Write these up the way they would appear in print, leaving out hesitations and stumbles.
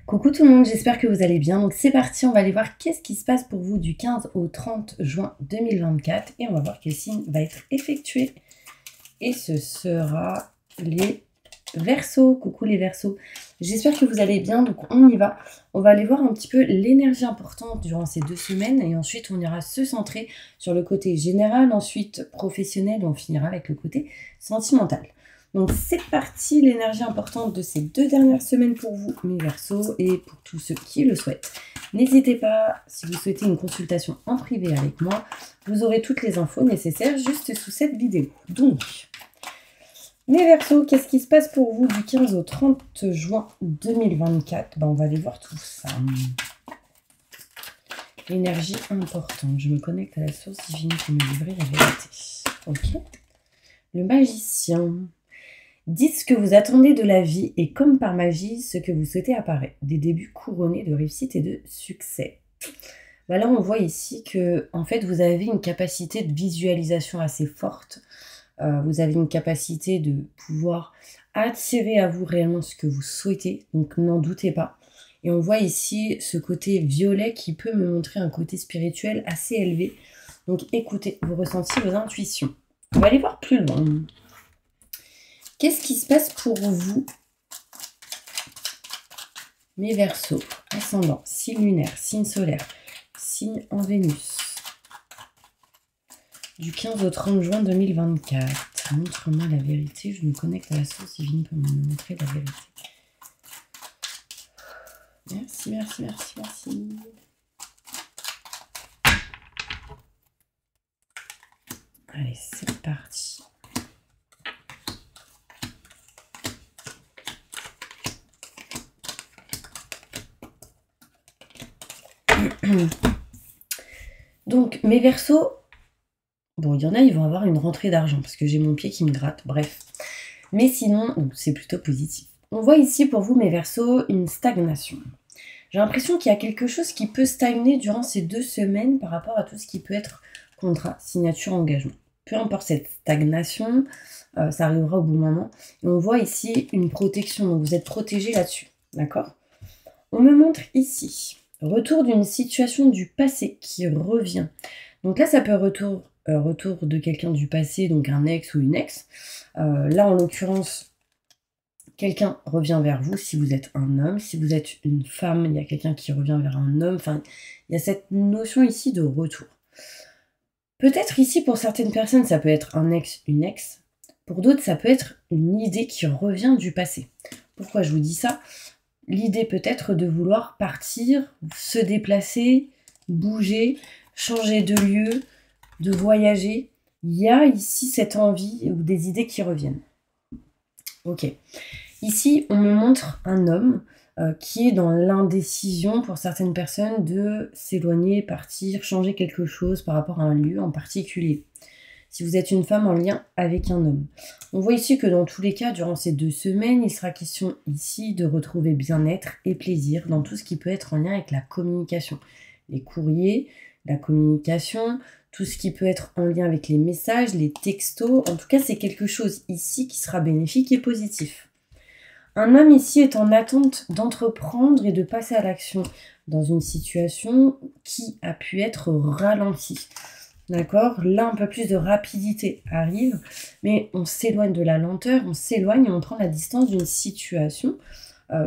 Coucou tout le monde, j'espère que vous allez bien. Donc c'est parti, on va aller voir qu'est-ce qui se passe pour vous du 15 au 30 juin 2024 et on va voir quel signe va être effectué. Et ce sera les Verseaux. Coucou les Verseaux, j'espère que vous allez bien. Donc on y va, on va aller voir un petit peu l'énergie importante durant ces 2 semaines et ensuite on ira se centrer sur le côté général, ensuite professionnel et on finira avec le côté sentimental. Donc c'est parti, l'énergie importante de ces 2 dernières semaines pour vous, mes Verseaux, et pour tous ceux qui le souhaitent. N'hésitez pas, si vous souhaitez une consultation en privé avec moi, vous aurez toutes les infos nécessaires juste sous cette vidéo. Donc, mes Verseaux, qu'est-ce qui se passe pour vous du 15 au 30 juin 2024 ? On va aller voir tout ça. L'énergie importante, je me connecte à la source divine qui me livrer la vérité. Ok. Le magicien. Dites ce que vous attendez de la vie et comme par magie, ce que vous souhaitez apparaît. Des débuts couronnés de réussite et de succès. Là, on voit ici que en fait, vous avez une capacité de visualisation assez forte. Vous avez une capacité de pouvoir attirer à vous réellement ce que vous souhaitez. Donc, n'en doutez pas. Et on voit ici ce côté violet qui peut me montrer un côté spirituel assez élevé. Donc, écoutez vos ressentis, vos intuitions. On va aller voir plus loin. Qu'est-ce qui se passe pour vous, mes Verseaux, ascendant, signe lunaire, signe solaire, signe en Vénus, du 15 au 30 juin 2024. Montre-moi la vérité, je me connecte à la source divine pour me montrer la vérité. Merci, merci, merci, merci. Allez, c'est parti. Donc, mes Verseaux, bon, il y en a, ils vont avoir une rentrée d'argent parce que j'ai mon pied qui me gratte, bref. Mais sinon, c'est plutôt positif. On voit ici pour vous, mes Verseaux, une stagnation. J'ai l'impression qu'il y a quelque chose qui peut stagner durant ces 2 semaines par rapport à tout ce qui peut être contrat, signature, engagement. Peu importe cette stagnation, ça arrivera au bon moment. Et on voit ici une protection, donc vous êtes protégé là-dessus, d'accord ? On me montre ici, retour d'une situation du passé qui revient. Donc là, ça peut retour de quelqu'un du passé, donc un ex ou une ex. Là, en l'occurrence, quelqu'un revient vers vous si vous êtes un homme. Si vous êtes une femme, il y a quelqu'un qui revient vers un homme. Enfin, il y a cette notion ici de retour. Peut-être ici, pour certaines personnes, ça peut être un ex, une ex. Pour d'autres, ça peut être une idée qui revient du passé. Pourquoi je vous dis ça ? L'idée peut être de vouloir partir, se déplacer, bouger, changer de lieu, de voyager. Il y a ici cette envie ou des idées qui reviennent. Ok. Ici, on me montre un homme qui est dans l'indécision pour certaines personnes de s'éloigner, partir, changer quelque chose par rapport à un lieu en particulier. Si vous êtes une femme en lien avec un homme. On voit ici que dans tous les cas, durant ces 2 semaines, il sera question ici de retrouver bien-être et plaisir dans tout ce qui peut être en lien avec la communication. Les courriers, la communication, tout ce qui peut être en lien avec les messages, les textos. En tout cas, c'est quelque chose ici qui sera bénéfique et positif. Un homme ici est en attente d'entreprendre et de passer à l'action dans une situation qui a pu être ralentie. D'accord ? Là, un peu plus de rapidité arrive, mais on s'éloigne de la lenteur, on s'éloigne et on prend la distance d'une situation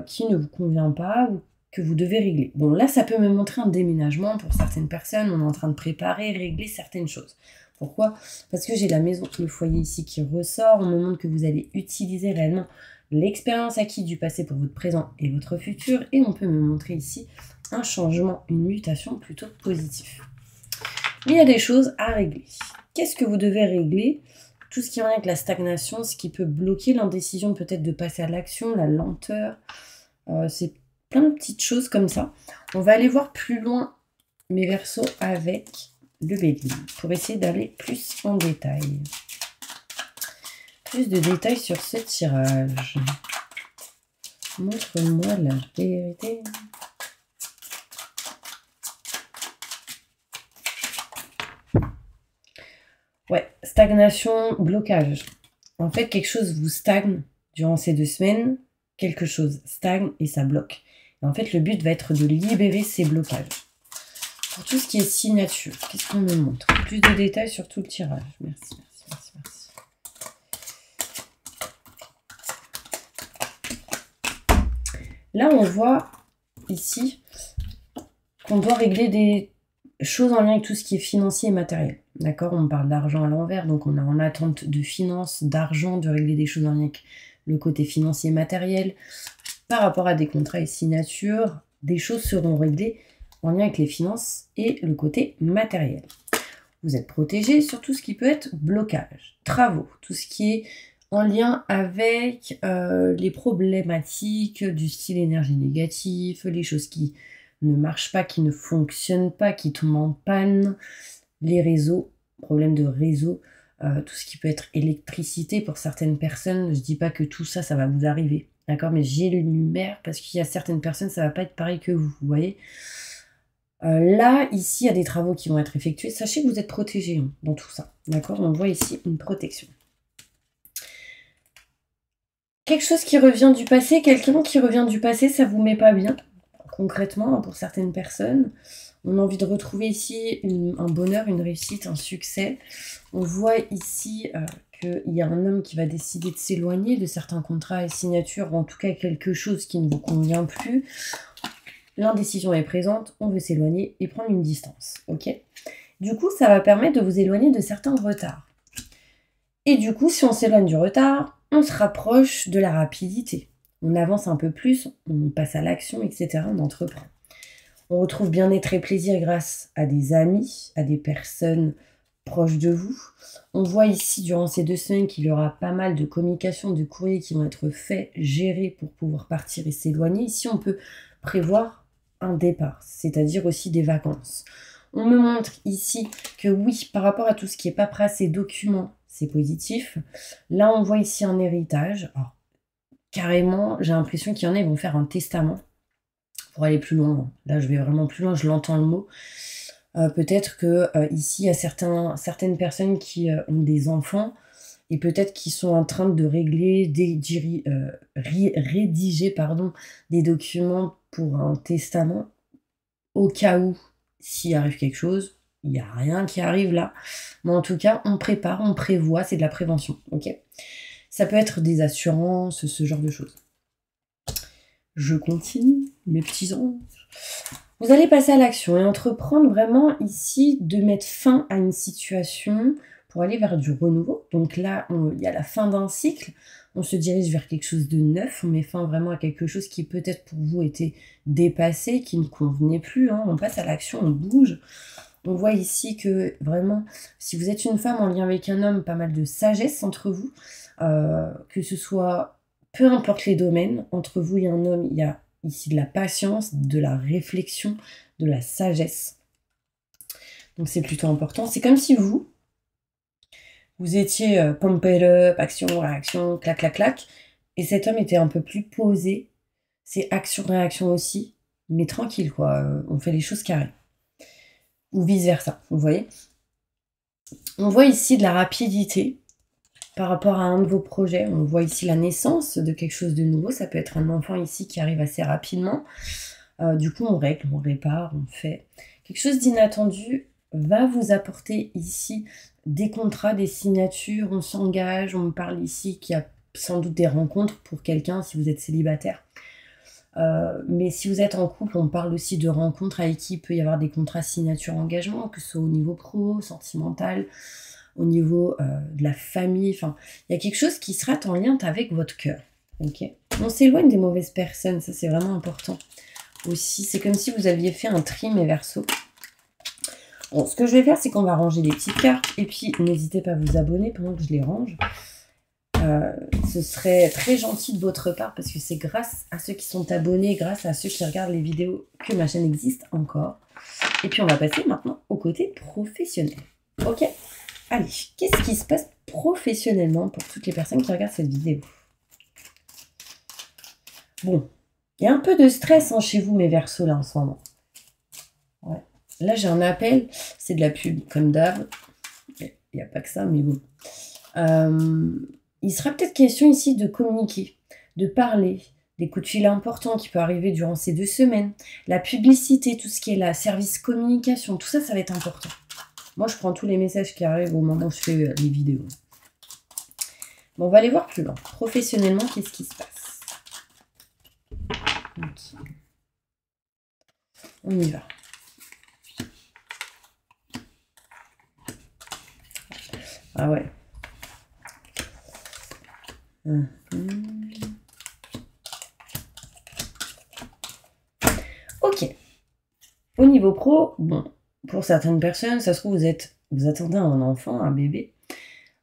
qui ne vous convient pas ou que vous devez régler. Bon, là, ça peut me montrer un déménagement pour certaines personnes. On est en train de préparer, régler certaines choses. Pourquoi ? Parce que j'ai la maison, le foyer ici qui ressort. On me montre que vous allez utiliser réellement l'expérience acquise du passé pour votre présent et votre futur. Et on peut me montrer ici un changement, une mutation plutôt positive. Mais il y a des choses à régler. Qu'est-ce que vous devez régler ? Tout ce qui est en lien avec la stagnation, ce qui peut bloquer l'indécision peut-être de passer à l'action, la lenteur. C'est plein de petites choses comme ça. On va aller voir plus loin mes Verseaux avec le Bélier pour essayer d'aller plus en détail. Plus de détails sur ce tirage. Montre-moi la vérité. Ouais, stagnation, blocage. En fait, quelque chose vous stagne durant ces 2 semaines, quelque chose stagne et ça bloque. Et en fait, le but va être de libérer ces blocages. Pour tout ce qui est signature, qu'est-ce qu'on me montre? Plus de détails sur tout le tirage. Merci, merci, merci, merci. Là, on voit ici qu'on doit régler des choses en lien avec tout ce qui est financier et matériel. D'accord? On parle d'argent à l'envers, donc on est en attente de finances, d'argent, de régler des choses en lien avec le côté financier et matériel. Par rapport à des contrats et signatures, des choses seront réglées en lien avec les finances et le côté matériel. Vous êtes protégé sur tout ce qui peut être blocage, travaux, tout ce qui est en lien avec les problématiques du style énergie négative, les choses qui ne marchent pas, qui ne fonctionnent pas, qui tombent en panne, les réseaux, problème de réseau, tout ce qui peut être électricité pour certaines personnes. Je dis pas que tout ça, ça va vous arriver, d'accord? Mais j'ai le numéro parce qu'il y a certaines personnes, ça va pas être pareil que vous voyez? Là, ici, il y a des travaux qui vont être effectués. Sachez que vous êtes protégé hein, dans tout ça, d'accord? On voit ici une protection. Quelque chose qui revient du passé, quelqu'un qui revient du passé, ça vous met pas bien, concrètement, hein, pour certaines personnes. On a envie de retrouver ici un bonheur, une réussite, un succès. On voit ici qu'il y a un homme qui va décider de s'éloigner de certains contrats et signatures, ou en tout cas quelque chose qui ne vous convient plus. L'indécision est présente, on veut s'éloigner et prendre une distance. Ok? Du coup, ça va permettre de vous éloigner de certains retards. Et du coup, si on s'éloigne du retard, on se rapproche de la rapidité. On avance un peu plus, on passe à l'action, etc. On entreprend. On retrouve bien-être et plaisir grâce à des amis, à des personnes proches de vous. On voit ici, durant ces 2 semaines, qu'il y aura pas mal de communications, de courriers qui vont être faits, gérés pour pouvoir partir et s'éloigner. Ici, on peut prévoir un départ, c'est-à-dire aussi des vacances. On me montre ici que oui, par rapport à tout ce qui est paperasse et documents, c'est positif. Là, on voit ici un héritage. Alors, carrément, j'ai l'impression qu'il y en a, ils vont faire un testament pour aller plus loin. Là, je vais vraiment plus loin, je l'entends le mot. Peut-être que ici, il y a certaines personnes qui ont des enfants et peut-être qu'ils sont en train de régler, rédiger des documents pour un testament au cas où, s'il arrive quelque chose, il n'y a rien qui arrive là. Mais en tout cas, on prépare, on prévoit, c'est de la prévention. Ok? Ça peut être des assurances, ce genre de choses. Je continue, mes petits anges. Vous allez passer à l'action et entreprendre vraiment ici de mettre fin à une situation pour aller vers du renouveau. Donc là, il y a la fin d'un cycle. On se dirige vers quelque chose de neuf. On met fin vraiment à quelque chose qui peut-être pour vous était dépassé, qui ne convenait plus. Hein. On passe à l'action, on bouge. On voit ici que vraiment, si vous êtes une femme en lien avec un homme, pas mal de sagesse entre vous. Que ce soit, peu importe les domaines, entre vous et un homme, il y a ici de la patience, de la réflexion, de la sagesse. Donc c'est plutôt important. C'est comme si vous étiez pump it up, action, réaction, clac, clac, clac. Et cet homme était un peu plus posé. C'est action, réaction aussi. Mais tranquille, quoi. On fait les choses carrées. Ou vice-versa, vous voyez. On voit ici de la rapidité par rapport à un de vos projets. On voit ici la naissance de quelque chose de nouveau. Ça peut être un enfant ici qui arrive assez rapidement. Du coup, on règle, on répare, on fait. Quelque chose d'inattendu va vous apporter ici des contrats, des signatures, on s'engage. On me parle ici qu'il y a sans doute des rencontres pour quelqu'un si vous êtes célibataire. Mais si vous êtes en couple, on parle aussi de rencontres avec qui il peut y avoir des contrats signature engagement, que ce soit au niveau pro, sentimental, au niveau de la famille. Enfin, il y a quelque chose qui sera en lien avec votre cœur. Okay, on s'éloigne des mauvaises personnes, ça c'est vraiment important. Aussi, c'est comme si vous aviez fait un tri, mes Verseaux. Bon, ce que je vais faire, c'est qu'on va ranger les petites cartes. Et puis, n'hésitez pas à vous abonner pendant que je les range. Ce serait très gentil de votre part parce que c'est grâce à ceux qui sont abonnés, grâce à ceux qui regardent les vidéos que ma chaîne existe encore. Et puis on va passer maintenant au côté professionnel. Ok? Allez, qu'est-ce qui se passe professionnellement pour toutes les personnes qui regardent cette vidéo? Bon, il y a un peu de stress hein, chez vous mes Verseaux là en ce moment. Ouais. Là j'ai un appel, c'est de la pub comme d'hab. Il n'y a pas que ça, mais bon. Il sera peut-être question ici de communiquer, de parler, des coups de fil importants qui peuvent arriver durant ces 2 semaines, la publicité, tout ce qui est là, service communication, tout ça, ça va être important. Moi, je prends tous les messages qui arrivent au moment où je fais les vidéos. Bon, on va aller voir plus loin. Professionnellement, qu'est-ce qui se passe? Okay. On y va. Ah ouais. Ok. Au niveau pro, bon, pour certaines personnes, ça se trouve, vous attendez un enfant, un bébé.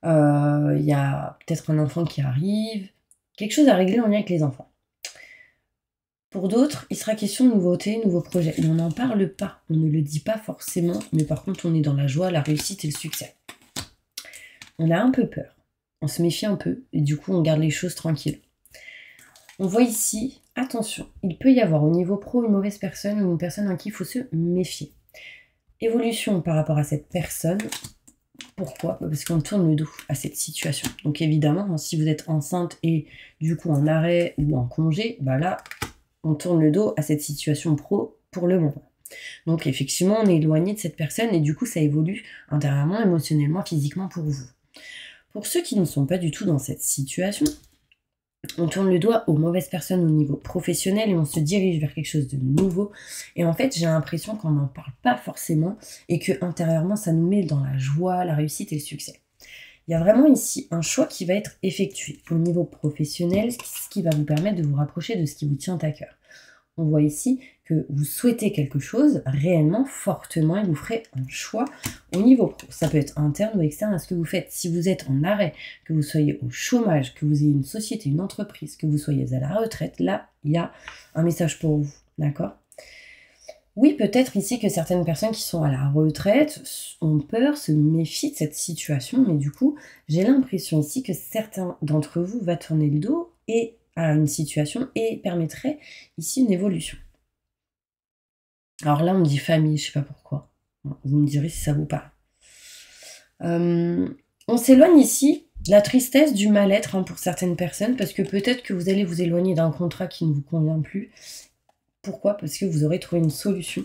Il y a peut-être un enfant qui arrive. Quelque chose à régler en lien avec les enfants. Pour d'autres, il sera question de nouveautés, nouveaux projets. Et on n'en parle pas, on ne le dit pas forcément, mais par contre, on est dans la joie, la réussite et le succès. On a un peu peur, on se méfie un peu, et du coup, on garde les choses tranquilles. On voit ici, attention, il peut y avoir au niveau pro une mauvaise personne ou une personne à qui il faut se méfier. Évolution par rapport à cette personne. Pourquoi? Parce qu'on tourne le dos à cette situation. Donc évidemment, si vous êtes enceinte et du coup en arrêt ou en congé, bah là, on tourne le dos à cette situation pro pour le moment. Donc effectivement, on est éloigné de cette personne et du coup, ça évolue intérieurement, émotionnellement, physiquement pour vous. Pour ceux qui ne sont pas du tout dans cette situation, on tourne le doigt aux mauvaises personnes au niveau professionnel et on se dirige vers quelque chose de nouveau. Et en fait, j'ai l'impression qu'on n'en parle pas forcément et que intérieurement, ça nous met dans la joie, la réussite et le succès. Il y a vraiment ici un choix qui va être effectué au niveau professionnel, ce qui va vous permettre de vous rapprocher de ce qui vous tient à cœur. On voit ici que vous souhaitez quelque chose réellement, fortement, et vous ferez un choix au niveau pro. Ça peut être interne ou externe à ce que vous faites. Si vous êtes en arrêt, que vous soyez au chômage, que vous ayez une société, une entreprise, que vous soyez à la retraite, là, il y a un message pour vous. D'accord ? Oui, peut-être ici que certaines personnes qui sont à la retraite ont peur, se méfient de cette situation, mais du coup, j'ai l'impression ici que certains d'entre vous vont tourner le dos et à une situation et permettrait ici une évolution. Alors là, on me dit famille, je sais pas pourquoi. Vous me direz si ça vous parle. On s'éloigne ici de la tristesse, du mal-être pour certaines personnes, parce que peut-être que vous allez vous éloigner d'un contrat qui ne vous convient plus. Pourquoi? Parce que vous aurez trouvé une solution.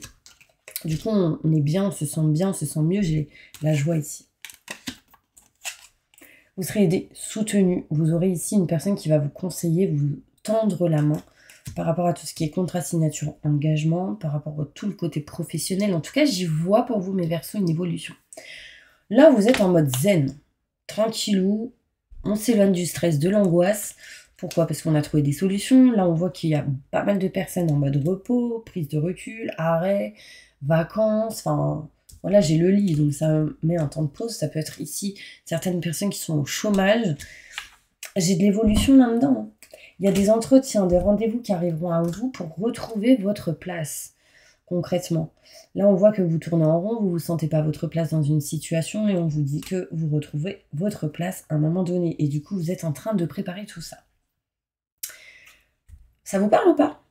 Du coup, on est bien, on se sent bien, on se sent mieux. J'ai la joie ici. Vous serez aidé, soutenu. Vous aurez ici une personne qui va vous conseiller, vous tendre la main par rapport à tout ce qui est contrat, signature, engagement, par rapport à tout le côté professionnel. En tout cas, j'y vois pour vous, mes Verseaux, une évolution. Là, vous êtes en mode zen, tranquillou. On s'éloigne du stress, de l'angoisse. Pourquoi? Parce qu'on a trouvé des solutions. Là, on voit qu'il y a pas mal de personnes en mode repos, prise de recul, arrêt, vacances, enfin... Voilà, j'ai le lit, donc ça met un temps de pause. Ça peut être ici certaines personnes qui sont au chômage. J'ai de l'évolution là-dedans. Il y a des entretiens, des rendez-vous qui arriveront à vous pour retrouver votre place, concrètement. Là, on voit que vous tournez en rond, vous ne vous sentez pas votre place dans une situation et on vous dit que vous retrouvez votre place à un moment donné. Et du coup, vous êtes en train de préparer tout ça. Ça vous parle ou pas?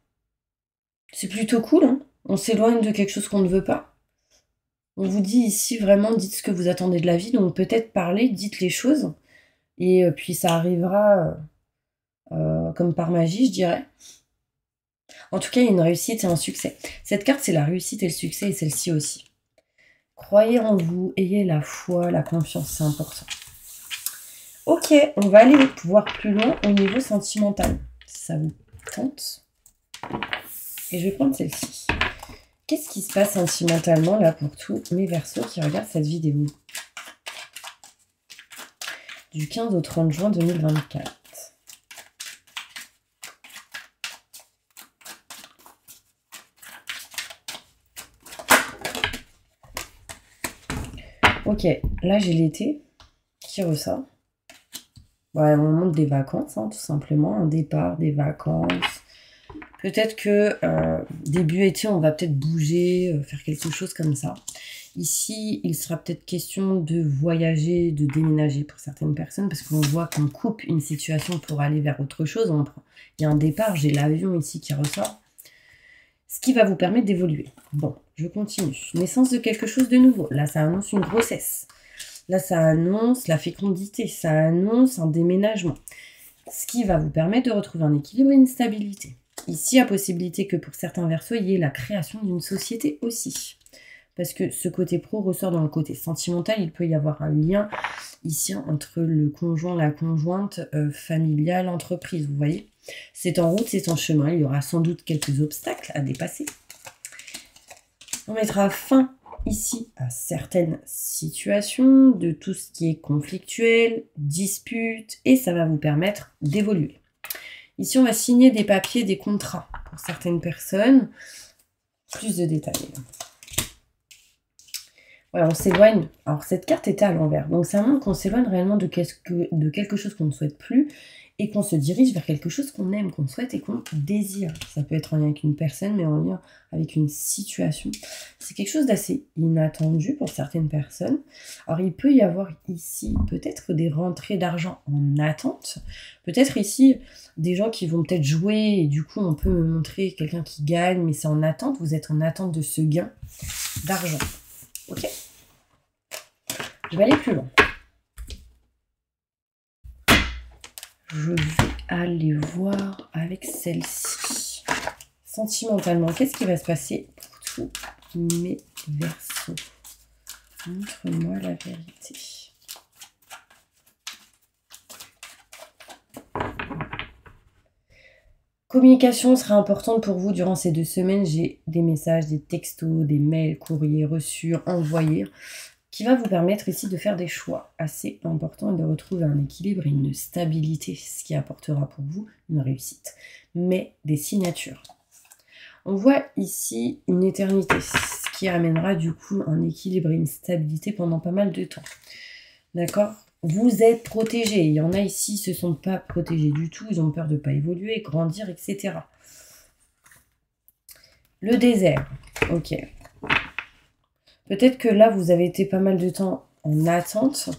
C'est plutôt cool, hein? On s'éloigne de quelque chose qu'on ne veut pas. On vous dit ici vraiment, dites ce que vous attendez de la vie, donc peut-être parlez, dites les choses, et puis ça arrivera comme par magie, je dirais. En tout cas, il y a une réussite et un succès. Cette carte, c'est la réussite et le succès, et celle-ci aussi. Croyez en vous, ayez la foi, la confiance, c'est important. Ok, on va aller voir plus loin au niveau sentimental. Si ça vous tente. Et je vais prendre celle-ci. Qu'est-ce qui se passe sentimentalement là pour tous mes Verseaux qui regardent cette vidéo? Du 15 au 30 juin 2024. Ok, là j'ai l'été qui ressort. Ouais, on monte des vacances, hein, tout simplement. Un départ, des vacances. Peut-être que début été, on va peut-être bouger, faire quelque chose comme ça. Ici, il sera peut-être question de voyager, de déménager pour certaines personnes, parce qu'on voit qu'on coupe une situation pour aller vers autre chose. Il y a un départ, j'ai l'avion ici qui ressort. Ce qui va vous permettre d'évoluer. Bon, je continue. Naissance de quelque chose de nouveau. Là, ça annonce une grossesse. Là, ça annonce la fécondité. Ça annonce un déménagement. ce qui va vous permettre de retrouver un équilibre et une stabilité. Ici, il y a possibilité que pour certains Verseaux, il y ait la création d'une société aussi. Parce que ce côté pro ressort dans le côté sentimental, il peut y avoir un lien ici entre le conjoint, la conjointe, familiale, entreprise, vous voyez. C'est en route, c'est en chemin, il y aura sans doute quelques obstacles à dépasser. On mettra fin ici à certaines situations, de tout ce qui est conflictuel, dispute, et ça va vous permettre d'évoluer. Ici, on va signer des papiers, des contrats pour certaines personnes. Plus de détails. Voilà, on s'éloigne. Alors, cette carte était à l'envers. Donc, ça montre qu'on s'éloigne réellement de quelque chose qu'on ne souhaite plus et qu'on se dirige vers quelque chose qu'on aime, qu'on souhaite et qu'on désire. Ça peut être en lien avec une personne, mais en lien avec une situation. C'est quelque chose d'assez inattendu pour certaines personnes. Alors, il peut y avoir ici peut-être des rentrées d'argent en attente. Peut-être ici des gens qui vont peut-être jouer et du coup, on peut me montrer quelqu'un qui gagne, mais c'est en attente. Vous êtes en attente de ce gain d'argent. Ok, je vais aller plus loin. Je vais aller voir avec celle-ci. Sentimentalement, qu'est-ce qui va se passer pour tous mes Verseaux? Montre-moi la vérité. Communication sera importante pour vous durant ces 2 semaines. J'ai des messages, des textos, des mails, courriers reçus, envoyés, qui va vous permettre ici de faire des choix assez importants et de retrouver un équilibre et une stabilité, ce qui apportera pour vous une réussite. Mais des signatures. On voit ici une éternité, ce qui amènera du coup un équilibre et une stabilité pendant pas mal de temps. D'accord ? Vous êtes protégés. Il y en a ici, ils ne se sont pas protégés du tout. Ils ont peur de ne pas évoluer, grandir, etc. Le désert. Ok. Peut-être que là, vous avez été pas mal de temps en attente.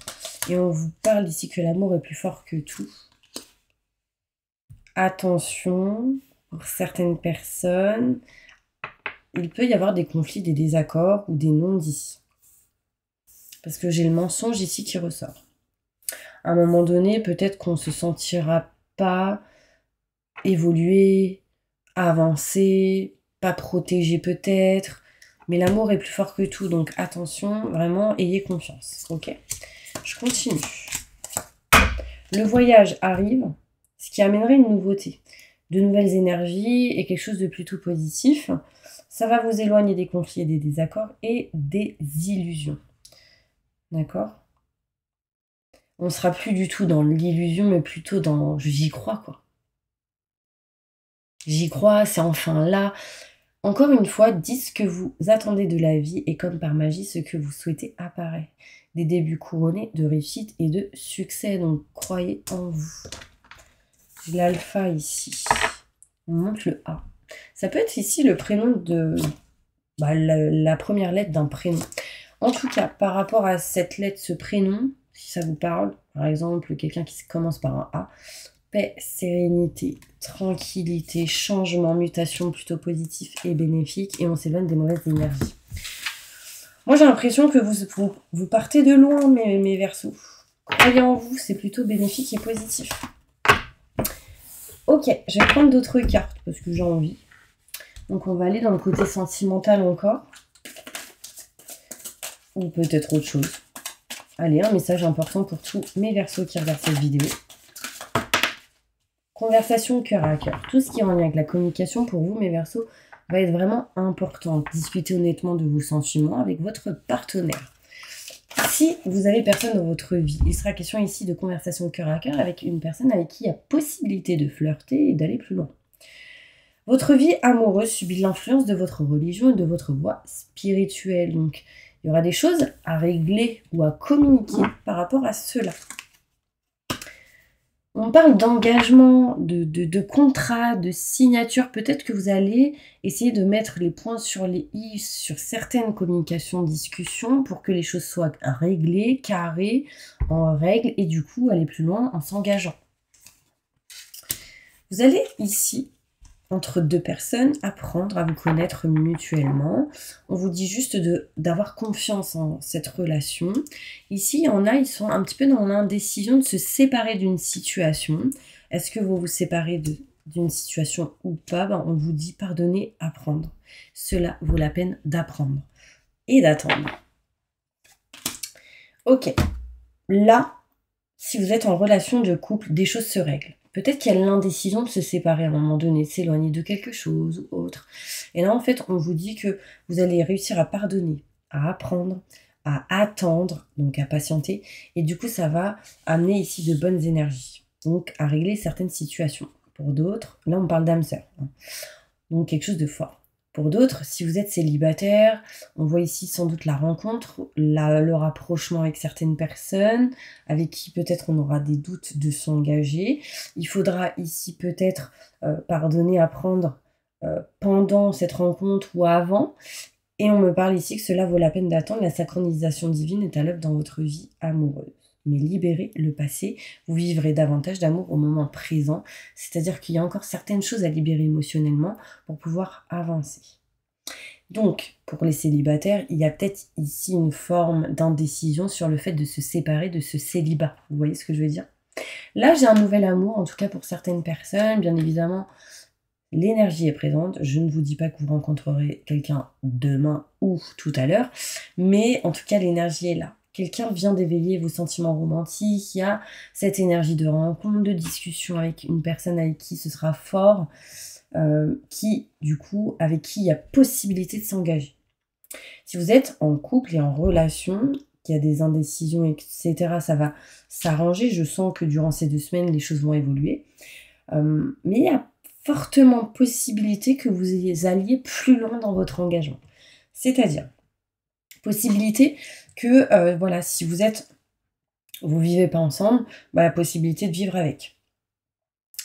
Et on vous parle ici que l'amour est plus fort que tout. Attention, pour certaines personnes, il peut y avoir des conflits, des désaccords ou des non-dits. Parce que j'ai le mensonge ici qui ressort. À un moment donné, peut-être qu'on ne se sentira pas évoluer, avancer, pas protégé peut-être, mais l'amour est plus fort que tout, donc attention, vraiment, ayez confiance, ok? Je continue. Le voyage arrive, ce qui amènerait une nouveauté, de nouvelles énergies et quelque chose de plutôt positif. Ça va vous éloigner des conflits et des désaccords et des illusions, d'accord? On sera plus du tout dans l'illusion, mais plutôt dans « j'y crois », quoi. J'y crois, c'est enfin là. Encore une fois, dites ce que vous attendez de la vie et comme par magie, ce que vous souhaitez apparaît. Des débuts couronnés de réussite et de succès, donc croyez en vous. J'ai l'alpha ici. On monte le A. Ça peut être ici le prénom de... la première lettre d'un prénom. En tout cas, par rapport à cette lettre, ce prénom, si ça vous parle, par exemple, quelqu'un qui commence par un A, paix, sérénité, tranquillité, changement, mutation plutôt positif et bénéfique, et on s'éloigne des mauvaises énergies. Moi, j'ai l'impression que vous partez de loin, mes Verseaux. Croyez en vous, c'est plutôt bénéfique et positif. Ok, je vais prendre d'autres cartes, parce que j'ai envie. Donc, on va aller dans le côté sentimental encore. Ou peut-être autre chose. Allez, un message important pour tous mes Verseaux qui regardent cette vidéo. Conversation cœur à cœur. Tout ce qui est en lien avec la communication pour vous, mes Verseaux, va être vraiment important. Discutez honnêtement de vos sentiments avec votre partenaire. Si vous avez personne dans votre vie, il sera question ici de conversation cœur à cœur avec une personne avec qui il y a possibilité de flirter et d'aller plus loin. Votre vie amoureuse subit l'influence de votre religion et de votre voie spirituelle. Donc, il y aura des choses à régler ou à communiquer par rapport à cela. On parle d'engagement, de contrat, de signature. Peut-être que vous allez essayer de mettre les points sur les i sur certaines communications, discussions pour que les choses soient réglées, carrées, en règle et du coup aller plus loin en s'engageant. Vous allez ici, entre deux personnes, apprendre à vous connaître mutuellement. On vous dit juste d'avoir confiance en cette relation. Ici, il y en a, ils sont un petit peu dans l'indécision de se séparer d'une situation. Est-ce que vous vous séparez d'une situation ou pas? Ben, on vous dit pardonner, apprendre. Cela vaut la peine d'apprendre et d'attendre. Ok, là, si vous êtes en relation de couple, des choses se règlent. Peut-être qu'il y a l'indécision de se séparer à un moment donné, de s'éloigner de quelque chose ou autre. Et là, en fait, on vous dit que vous allez réussir à pardonner, à apprendre, à attendre, donc à patienter. Et du coup, ça va amener ici de bonnes énergies, donc à régler certaines situations. Pour d'autres, là, on parle d'âme sœur, hein. Donc quelque chose de fort. Pour d'autres, si vous êtes célibataire, on voit ici sans doute la rencontre, le rapprochement avec certaines personnes, avec qui peut-être on aura des doutes de s'engager. Il faudra ici peut-être pardonner, apprendre pendant cette rencontre ou avant. Et on me parle ici que cela vaut la peine d'attendre. La synchronisation divine est à l'œuvre dans votre vie amoureuse. Mais libérez le passé, vous vivrez davantage d'amour au moment présent. C'est-à-dire qu'il y a encore certaines choses à libérer émotionnellement pour pouvoir avancer. Donc, pour les célibataires, il y a peut-être ici une forme d'indécision sur le fait de se séparer de ce célibat. Vous voyez ce que je veux dire? Là, j'ai un nouvel amour, en tout cas pour certaines personnes. Bien évidemment, l'énergie est présente. Je ne vous dis pas que vous rencontrerez quelqu'un demain ou tout à l'heure, mais en tout cas, l'énergie est là. Quelqu'un vient d'éveiller vos sentiments romantiques, il y a cette énergie de rencontre, de discussion avec une personne avec qui ce sera fort, du coup, avec qui il y a possibilité de s'engager. Si vous êtes en couple et en relation, qu'il y a des indécisions, etc., ça va s'arranger. Je sens que durant ces 2 semaines, les choses vont évoluer. Mais il y a fortement possibilité que vous alliez plus loin dans votre engagement. C'est-à-dire, possibilité que, voilà, si vous vivez pas ensemble, bah, la possibilité de vivre avec.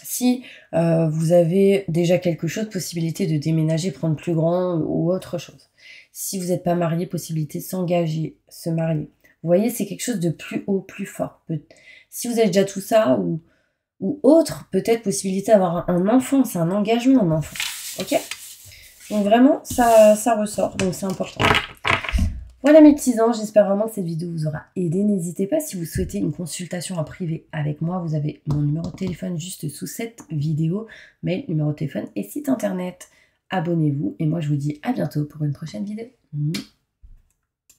Si vous avez déjà quelque chose, possibilité de déménager, prendre plus grand ou autre chose. Si vous n'êtes pas marié, possibilité de s'engager, se marier. Vous voyez, c'est quelque chose de plus haut, plus fort. Si vous avez déjà tout ça ou autre, peut-être possibilité d'avoir un enfant, c'est un engagement, un enfant. Ok? Donc vraiment, ça ressort, donc c'est important. Voilà mes petits anges, j'espère vraiment que cette vidéo vous aura aidé. N'hésitez pas si vous souhaitez une consultation en privé avec moi, vous avez mon numéro de téléphone juste sous cette vidéo, mail, numéro de téléphone et site internet. Abonnez-vous et moi je vous dis à bientôt pour une prochaine vidéo.